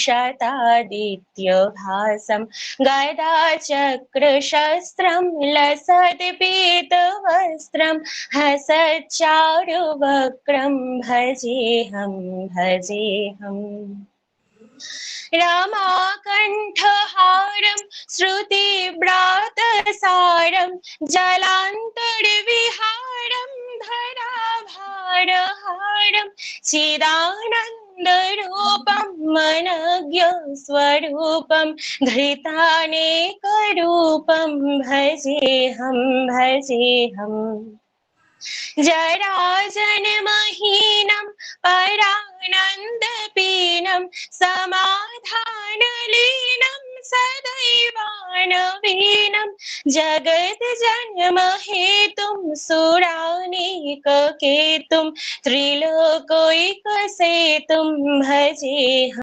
शतादित्यभासं गदाचक्रशस्त्रं लसत्पीतवस्त्रं हसच्चारुवक्त्रं भजेऽहं रमाकण्ठहारं श्रुतिव्रातसारं जलान्तर्विहारं धराभारहारं चिदानन्दरूपं मनज्ञस्वरूपं धृतानेकरूपं भजेऽहं जराजन्महीनं परानन्दपीनं समाधानलीनं सदैवानवीनं जगज्जन्महेतुं सुरानीककेतुं त्रिलोकैकसेतुं भजेऽहम्